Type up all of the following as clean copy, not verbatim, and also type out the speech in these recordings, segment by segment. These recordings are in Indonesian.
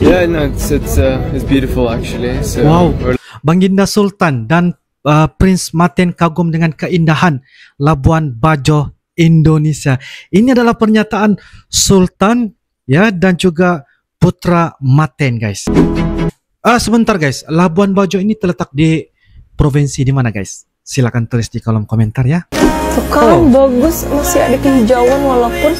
Yeah, no, it's beautiful actually. So Wow, Baginda Sultan dan Prince Martin kagum dengan keindahan Labuan Bajo, Indonesia. Ini adalah pernyataan Sultan ya dan juga putra Martin, guys. Sebentar guys, Labuan Bajo ini terletak di provinsi di mana guys? Silakan tulis di kolom komentar ya. Tuh kan bagus, masih ada kehijauan walaupun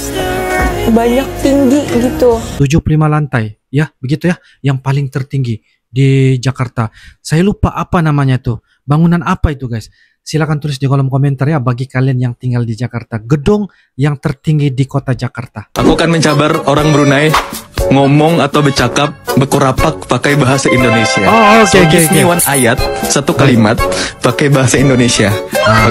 banyak tinggi gitu. 75 lantai ya, begitu ya, yang paling tertinggi di Jakarta. Saya lupa apa namanya tuh. Bangunan apa itu guys? Silakan tulis di kolom komentar ya bagi kalian yang tinggal di Jakarta. Gedung yang tertinggi di kota Jakarta. Aku akan mencabar orang Brunei ngomong atau bercakap bekurapak pakai bahasa Indonesia. Oh, oke, give oke. me one ayat, satu kalimat pakai bahasa Indonesia.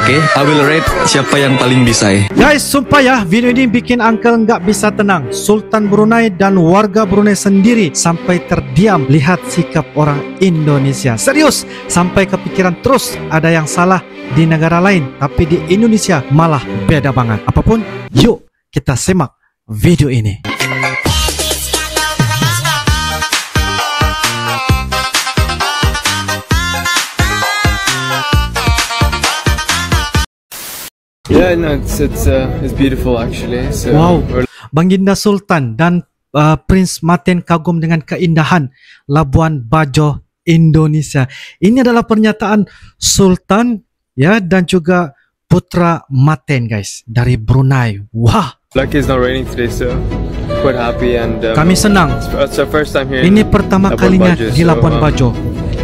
Oke, I will rate siapa yang paling bisa. Guys, sumpah ya, video ini bikin uncle nggak bisa tenang. Sultan Brunei dan warga Brunei sendiri sampai terdiam lihat sikap orang Indonesia. Serius, sampai kepikiran terus ada yang salah di negara lain, tapi di Indonesia malah beda banget. Apapun, yuk kita simak video ini. yeah, no, it's beautiful actually. So Wow, Baginda Sultan dan Prince Martin kagum dengan keindahan Labuan Bajo, Indonesia. Ini adalah pernyataan Sultan ya dan juga putra Martin guys dari Brunei. Wah, lucky it's not raining today, so quite happy and kami senang. it's our first time here. Ini pertama Labuan kalinya Bajo, di Labuan so, Bajo.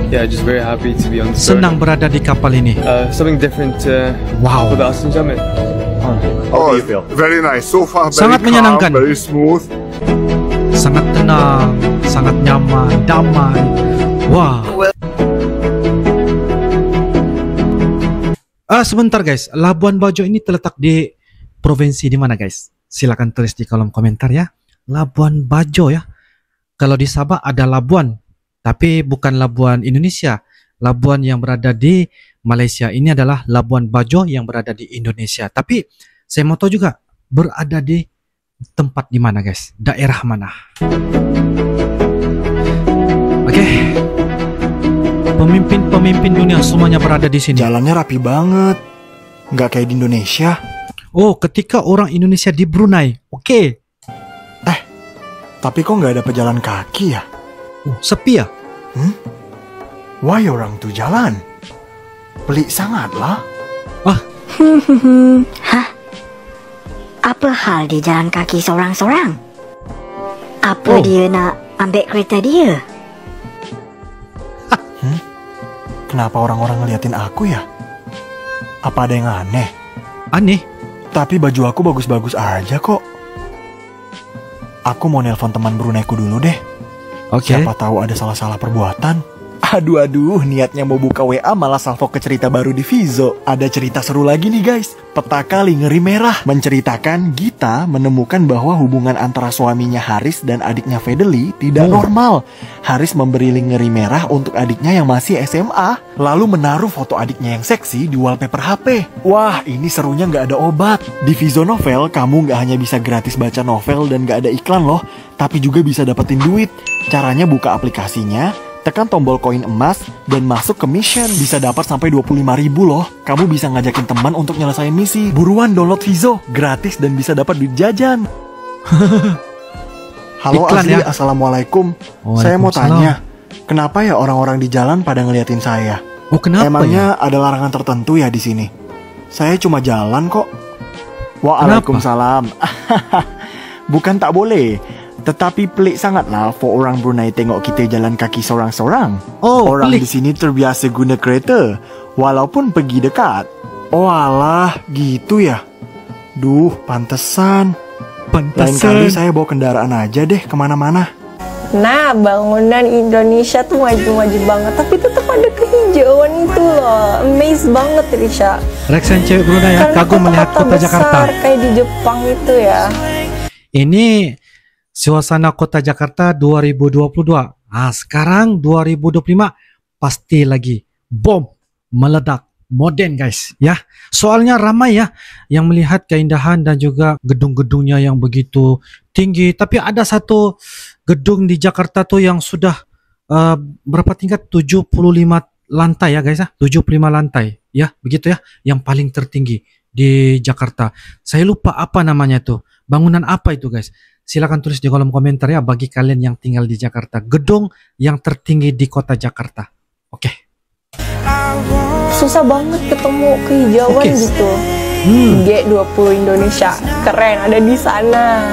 Yeah, just very happy to be on the store. Senang berada di kapal ini. Something different Wow. for the Austin Summit. Oh, very nice. So far, very Sangat calm, menyenangkan. very smooth. Sangat tenang, sangat nyaman, damai. Wah. Sebentar guys, Labuan Bajo ini terletak di provinsi di mana guys? Silakan tulis di kolom komentar ya. Labuan Bajo ya. Kalau di Sabah ada Labuan, tapi bukan Labuan Indonesia. Labuan yang berada di Malaysia. Ini adalah Labuan Bajo yang berada di Indonesia. Tapi saya mau tahu juga berada di tempat di mana guys? Daerah mana? Oke. Pemimpin-pemimpin dunia semuanya berada di sini. Jalannya rapi banget, nggak kayak di Indonesia. Oh, ketika orang Indonesia di Brunei. Oke. Tapi kok nggak ada pejalan kaki ya? Sepi ya? Why orang tuh jalan? Pelik sangat lah. Hah? Apa hal dia jalan kaki seorang-seorang? Apa dia nak ambil kereta dia? Kenapa orang-orang ngeliatin aku ya? Apa ada yang aneh? Aneh? Tapi baju aku bagus-bagus aja kok. Aku mau nelpon teman Bruneiku dulu deh. Oke. Siapa tahu ada salah-salah perbuatan. Aduh, niatnya mau buka WA malah salvo ke cerita baru di Vizo. Ada cerita seru lagi nih guys. Peta kali ngeri merah menceritakan Gita menemukan bahwa hubungan antara suaminya Haris dan adiknya Fedeli tidak normal. Haris memberi link ngeri merah untuk adiknya yang masih SMA, lalu menaruh foto adiknya yang seksi di wallpaper HP. Wah, ini serunya nggak ada obat. Di Vizo Novel, kamu nggak hanya bisa gratis baca novel dan nggak ada iklan loh, tapi juga bisa dapetin duit. Caranya buka aplikasinya, tekan tombol koin emas, dan masuk ke mission. Bisa dapat sampai 25.000 loh. Kamu bisa ngajakin teman untuk nyelesain misi. Buruan download Vizo, gratis dan bisa dapat duit jajan. Halo Iklan Azli, ya? Assalamualaikum. Saya mau tanya, kenapa ya orang-orang di jalan pada ngeliatin saya? Oh, kenapa Emangnya ada larangan tertentu ya di sini? Saya cuma jalan kok. Waalaikumsalam. Bukan tak boleh, tetapi pelik sangatlah for orang Brunei tengok kita jalan kaki seorang-seorang. Oh, Orang pelik. di sini terbiasa guna kereta, walaupun pergi dekat. Oh alah, gitu ya. Duh, pantesan. Lain kali saya bawa kendaraan aja deh kemana-mana. Nah, bangunan Indonesia tuh maju-maju banget, tapi tetap ada kehijauan itu loh. Amazed banget Risha. Reksan cewek Brunei ya, Karena kagum melihat kota besar, Jakarta. kayak di Jepang itu ya. Ini suasana kota Jakarta 2022. Sekarang 2025 pasti lagi bom meledak. Modern guys ya. Soalnya ramai ya yang melihat keindahan dan juga gedung-gedungnya yang begitu tinggi. Tapi ada satu gedung di Jakarta tuh yang sudah berapa tingkat? 75 lantai ya guys ya, 75 lantai ya, begitu ya, yang paling tertinggi di Jakarta. Saya lupa apa namanya tuh, bangunan apa itu guys. Silakan tulis di kolom komentar ya bagi kalian yang tinggal di Jakarta. Gedung yang tertinggi di kota Jakarta. Oke. Susah banget ketemu kehijauan gitu. G20 Indonesia keren ada di sana.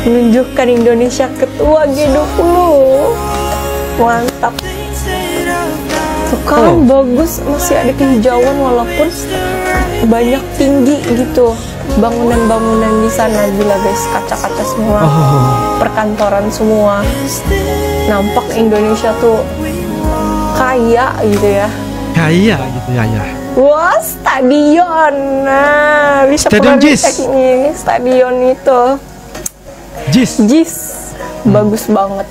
Menunjukkan Indonesia ketua G20. Mantap. Tuh kan bagus, masih ada kehijauan walaupun banyak tinggi gitu. Bangunan-bangunan di sana gila guys, kaca-kaca semua. Perkantoran semua. Nampak Indonesia tuh kaya gitu ya. Kaya gitu ya ya. Wah, stadion. Nah, bisa Stadion pernah JIS. dicek nih stadion itu. JIS. Bagus banget.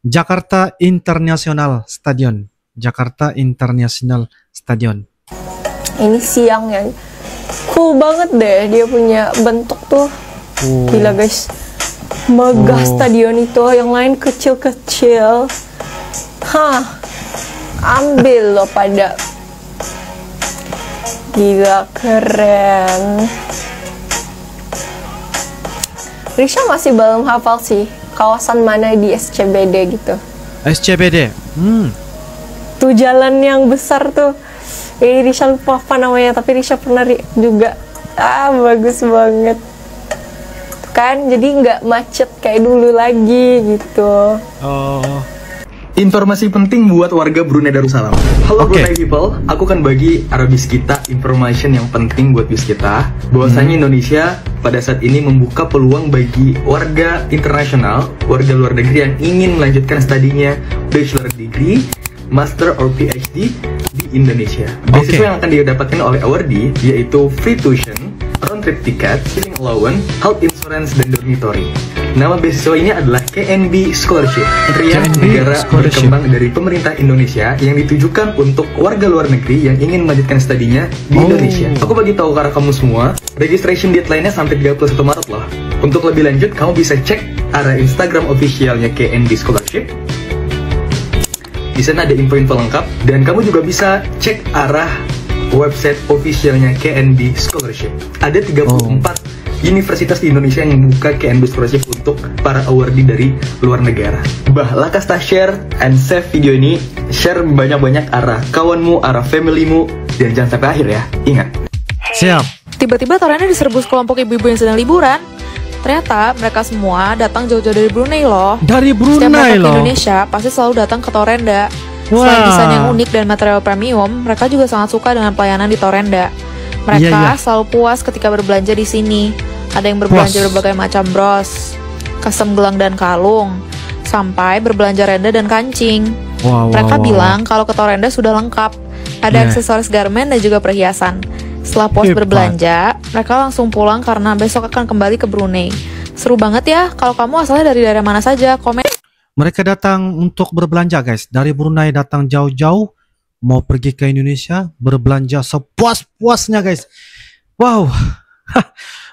Jakarta International Stadion. Jakarta International Stadion. Ini siang ya. Cool banget deh dia punya bentuk tuh. Gila guys. Megah stadion itu, yang lain kecil-kecil. Hah. Ambil loh pada. Gila keren. Risha masih belum hafal sih kawasan mana di SCBD gitu. SCBD. Tuh jalan yang besar tuh. Risha lupa apa namanya, tapi Risha pernah juga. Bagus banget. Tuh kan, jadi nggak macet kayak dulu lagi gitu. Informasi penting buat warga Brunei Darussalam. Halo Brunei people, aku akan bagi Arabis kita information yang penting buat bis kita. Bahwasanya Indonesia pada saat ini membuka peluang bagi warga internasional, warga luar negeri yang ingin melanjutkan studinya bachelor degree, master or PhD di Indonesia. Beasiswa yang akan didapatkan oleh awardee yaitu free tuition, round trip ticket, living allowance, health insurance, dan dormitory. Nama beasiswa ini adalah KNB Scholarship, Kementerian Negara Berkembang dari pemerintah Indonesia yang ditujukan untuk warga luar negeri yang ingin melanjutkan studinya di Indonesia. Aku bagi tahu ke kamu semua, registration deadline-nya sampai 31 Maret loh. Untuk lebih lanjut, kamu bisa cek area Instagram officialnya KNB Scholarship. Di sana ada info-info lengkap, dan kamu juga bisa cek arah website officialnya KNB Scholarship. Ada 34 universitas di Indonesia yang membuka KNB Scholarship untuk para awardee dari luar negara. Lakasta share and save video ini, share banyak-banyak arah kawanmu, arah familymu, dan jangan sampai akhir ya. Ingat. Siap. Tiba-tiba Torenda diserbu sekelompok ibu-ibu yang sedang liburan. Ternyata mereka semua datang jauh-jauh dari Brunei loh. Dari Setiap Brunei mereka ke loh. Indonesia pasti selalu datang ke Torenda. Selain desain yang unik dan material premium, mereka juga sangat suka dengan pelayanan di Torenda. Mereka selalu puas ketika berbelanja di sini. Ada yang berbelanja berbagai macam bros, custom gelang dan kalung, sampai berbelanja renda dan kancing. Mereka bilang kalau ke Torenda sudah lengkap. Ada aksesoris garment dan juga perhiasan. Setelah puas berbelanja, mereka langsung pulang karena besok akan kembali ke Brunei. Seru banget ya. Kalau kamu asalnya dari daerah mana saja, komen. Mereka datang untuk berbelanja guys. Dari Brunei datang jauh-jauh, mau pergi ke Indonesia, berbelanja sepuas-puasnya guys. Wow.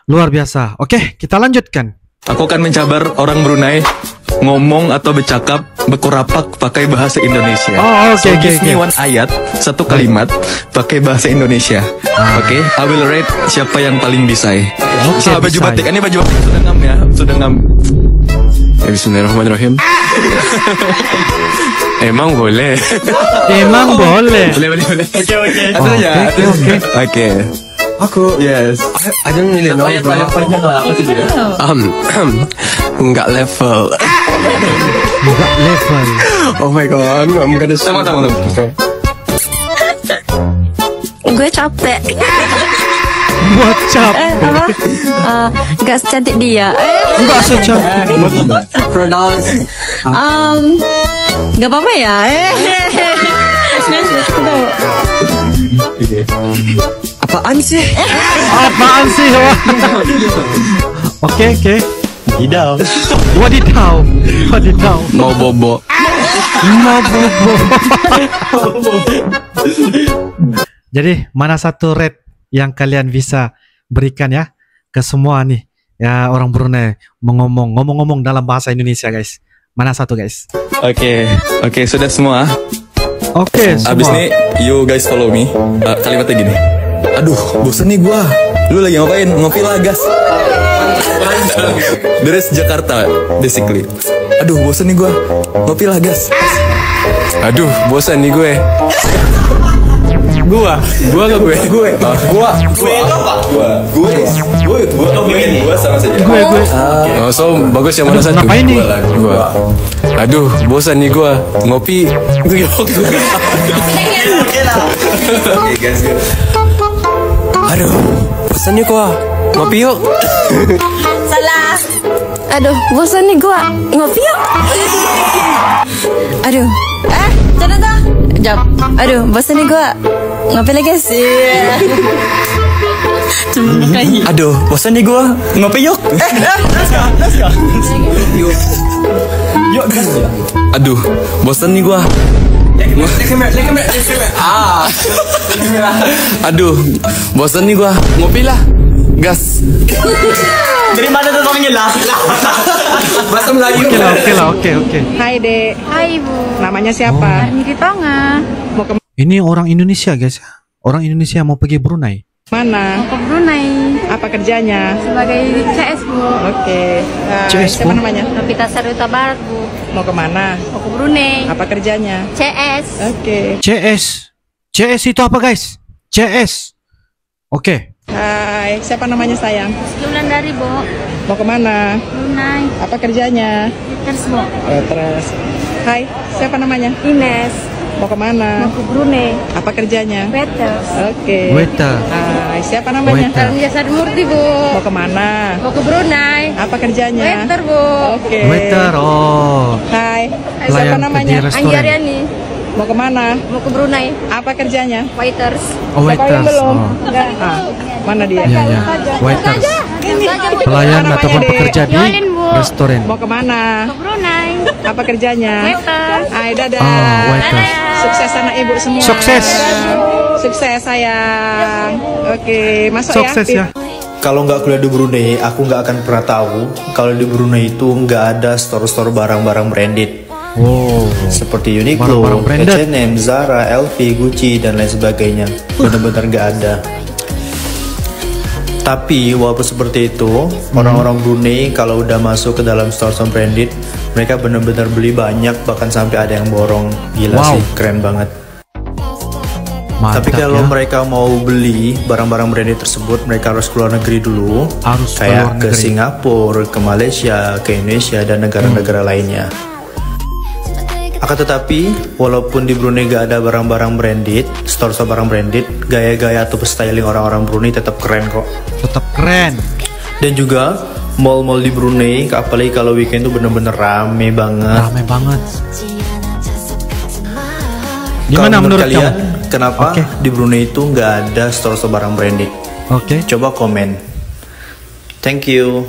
Luar biasa. Oke, kita lanjutkan. Aku akan mencabar orang Brunei ngomong atau bercakap bekurapak pakai bahasa Indonesia. Give me one ayat, satu kalimat pakai bahasa Indonesia. Oke, I will rate siapa yang paling bisa. Baju batik, ini baju batik sudah ngam ya, sudah ngam. Bismillahirrahmanirrahim. Emang boleh. Emang boleh. Boleh. Oke. Aku I don't really know bro. Enggak level. Enggak level. Oh my god, I'm gonna say. Tunggu. Gue capek. Buat capek. Gak secantik dia. Enggak secantik. Pronounce. Gak apa-apa ya. Apaan sih? Oke. Wadidaw. Mau bobo. Jadi mana satu rate yang kalian bisa berikan ya ke semua nih Ya, orang Brunei ngomong-ngomong dalam bahasa Indonesia, guys. Mana satu, guys? Oke, sudah semua. Oke, semua. Abis ini, you guys follow me. Kalimatnya gini. Aduh, bosen nih gua. Lu lagi ngapain? Ngopi lah, gas. Dari Jakarta, basically. Aduh, bosen nih gua. Ngopi lah, gas. Aduh, bosen nih gue. Gua sama saja. Gue. Oh, so bagus yang mana satu? Ngapain nih? Gua. Aduh, bosan nih gua. Ngopi. Aduh, bosan nih gua. Ngopi yuk. Salah. Aduh, bosan nih gua. Ngopi yuk. Aduh. Jangan dah. Jawab. Aduh, bosan nih gua. Ngopi lagi sih. Aduh, bosan nih gua. Ngopi yuk. Yuk. Aduh, bosan nih gua. Aduh, bosan nih gua. Ngopi lah. Gas. Dari mana tuh ngomongnya lah? Bahasa Melayu. Oke. Hai Dek. Hai Bu. Namanya siapa? Niki Tonga. Mau ke Ini orang Indonesia, guys. Orang Indonesia mau pergi Brunei. mana? Mau ke Brunei. Apa kerjanya? Sebagai CS Bu. Oke. CS, Siapa Bu? namanya? Novita Saruta Barat Bu. Mau kemana? Mau ke Brunei. Apa kerjanya? CS. Oke. CS itu apa, guys? CS. Oke. Hai, siapa namanya sayang? Sebulan dari Bu. Mau kemana? Brunei. Apa kerjanya? Terus Bu. Terus. Hai, siapa namanya? Ines. Mau kemana? Mau ke Brunei. Apa kerjanya? Waiters. Oke. Waiter. Hai, siapa namanya? Waiter. Jasad Murti Bu. Mau kemana? Mau ke Brunei. Apa kerjanya? Waiter Bu. Oke. Waiter. Oh. Hai, siapa Pelayan namanya? di restoran. Anjariani. Mau kemana? Mau ke Brunei. Apa kerjanya? Waiters. Oh, Udah kawin waiters. belum? Oh. Enggak. Mana dia? Ya. Waiters. Pelayan Apa atau namanya, Dek? pekerja di Jualin, Bu. restoran. Mau kemana? Ke Brunei. Apa kerjanya? Waiters. Hai, dadah. Oh, waiters. Sukses anak ibu semua. Sukses. Sukses sayang. Oke, masuk Sukses ya. Kalau nggak kuliah di Brunei, aku nggak akan pernah tahu kalau di Brunei itu nggak ada store-store barang-barang branded. Oh. Seperti Uniqlo, Barang-barang branded. H&M, Zara, LV, Gucci, dan lain sebagainya. Benar-benar nggak ada. Tapi walaupun seperti itu, orang-orang Brunei kalau udah masuk ke dalam store-store branded, mereka benar-benar beli banyak, bahkan sampai ada yang borong. Gila Wow. sih, keren banget. Mantap, Tapi kalau ya. mereka mau beli barang-barang branded tersebut, mereka harus keluar negeri dulu. Harus kayak keluar ke negeri. Singapura, ke Malaysia, ke Indonesia, dan negara-negara lainnya. Akan tetapi, walaupun di Brunei gak ada barang-barang branded, store-store barang branded, gaya-gaya atau styling orang-orang Brunei tetap keren kok. Tetap keren. Dan juga mall-mall di Brunei, apalagi kalau weekend tuh bener-bener rame banget. Ramai banget. Kalau Gimana menurut kalian, kamu? kenapa Oke. di Brunei itu nggak ada store-store barang branded? Oke. Coba komen. Thank you.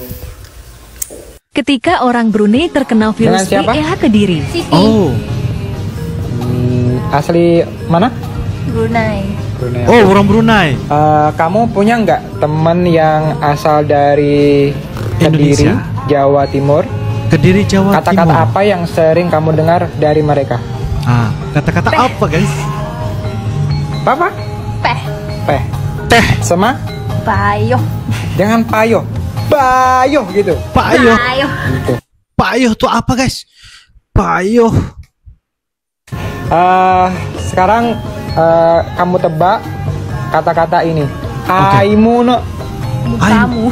Ketika orang Brunei terkena virus Dengan siapa? PEH ke diri. Oh. Asli mana? Brunei. Brunei. Oh, orang Brunei. Kamu punya nggak teman yang asal dari Kediri, Indonesia. Jawa Timur? Kediri, Jawa Kata-kata Timur. apa yang sering kamu dengar dari mereka? Kata-kata apa, guys? Apa? Peh. Peh. Teh. Sama? Payoh. Jangan payoh. Payoh gitu. Payoh. Payoh. Gitu. Payoh tuh apa, guys? Payoh. Sekarang kamu tebak kata-kata ini. Oke. Aimuno. Kamu.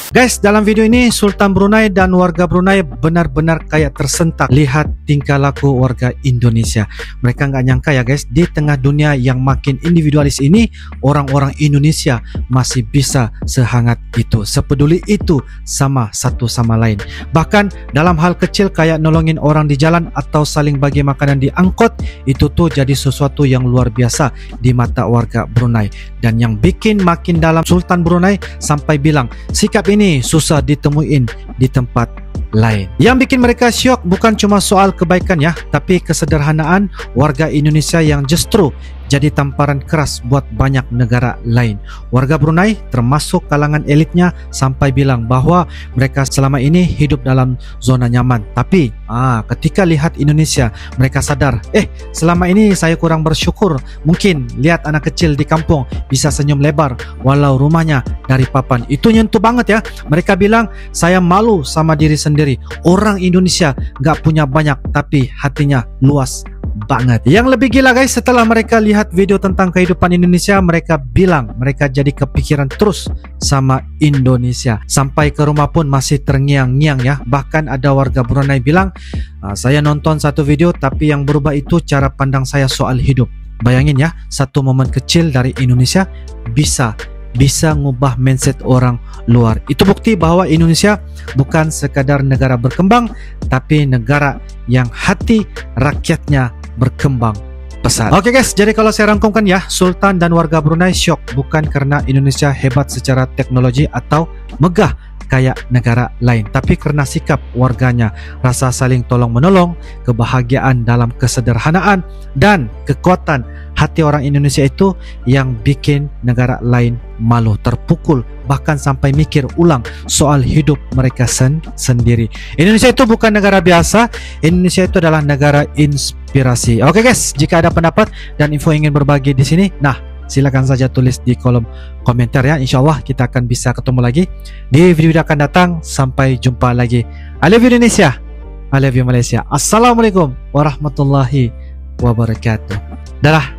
Guys, dalam video ini Sultan Brunei dan warga Brunei benar-benar kayak tersentak lihat tingkah laku warga Indonesia. Mereka nggak nyangka ya guys, di tengah dunia yang makin individualis ini, orang-orang Indonesia masih bisa sehangat itu, sepeduli itu sama satu sama lain. Bahkan dalam hal kecil kayak nolongin orang di jalan atau saling bagi makanan di angkot, itu tuh jadi sesuatu yang luar biasa di mata warga Brunei. Dan yang bikin makin dalam, Sultan Brunei sampai bilang sikap ini susah ditemuin di tempat lain. Yang bikin mereka syok bukan cuma soal kebaikan ya, tapi kesederhanaan warga Indonesia yang justru jadi tamparan keras buat banyak negara lain. Warga Brunei termasuk kalangan elitnya sampai bilang bahwa mereka selama ini hidup dalam zona nyaman. Tapi ketika lihat Indonesia, mereka sadar, selama ini saya kurang bersyukur. Mungkin lihat anak kecil di kampung bisa senyum lebar walau rumahnya dari papan. Itu nyentuh banget ya. Mereka bilang, saya malu sama diri sendiri. Orang Indonesia gak punya banyak tapi hatinya luas banget. Yang lebih gila guys, setelah mereka lihat video tentang kehidupan Indonesia, mereka bilang mereka jadi kepikiran terus sama Indonesia. Sampai ke rumah pun masih terngiang-ngiang ya. Bahkan ada warga Brunei bilang, saya nonton satu video tapi yang berubah itu cara pandang saya soal hidup. Bayangin ya, satu momen kecil dari Indonesia bisa ngubah mindset orang luar. Itu bukti bahwa Indonesia bukan sekadar negara berkembang, tapi negara yang hati rakyatnya berkembang pesat. Oke guys, jadi kalau saya rangkumkan ya, Sultan dan warga Brunei syok bukan karena Indonesia hebat secara teknologi atau megah kayak negara lain, tapi karena sikap warganya, rasa saling tolong menolong, kebahagiaan dalam kesederhanaan, dan kekuatan hati orang Indonesia itu yang bikin negara lain malu, terpukul, bahkan sampai mikir ulang soal hidup mereka sendiri. Indonesia itu bukan negara biasa, Indonesia itu adalah negara inspirasi. Oke guys, jika ada pendapat dan info ingin berbagi di sini, silakan saja tulis di kolom komentar ya. Insya Allah kita akan bisa ketemu lagi di video akan datang. Sampai jumpa lagi. I love you Indonesia, I love you Malaysia. Assalamualaikum warahmatullahi wabarakatuh. Dadah.